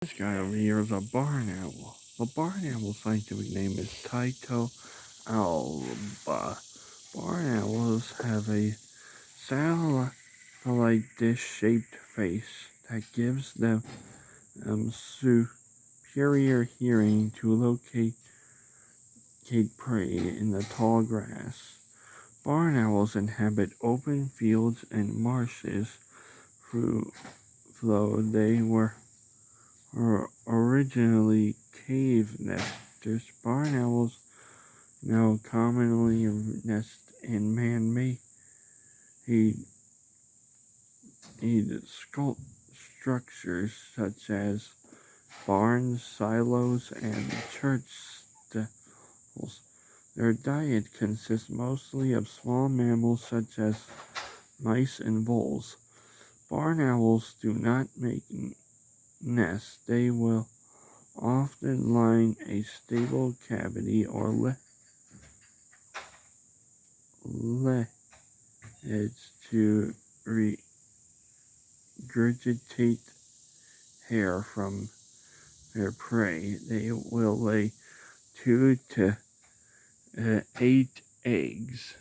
This guy over here is a barn owl. The barn owl's scientific name is Tyto alba. Barn owls have a satellite dish-shaped face that gives them superior hearing to locate prey in the tall grass. Barn owls inhabit open fields and marshes. Though they were originally cave nesters, barn owls now commonly nest in man-made structures such as barns, silos, and church steeples. Their diet consists mostly of small mammals such as mice and voles. Barn owls do not make nests. They will often line a stable cavity or ledge to regurgitate hair from their prey. They will lay 2 to 8 eggs.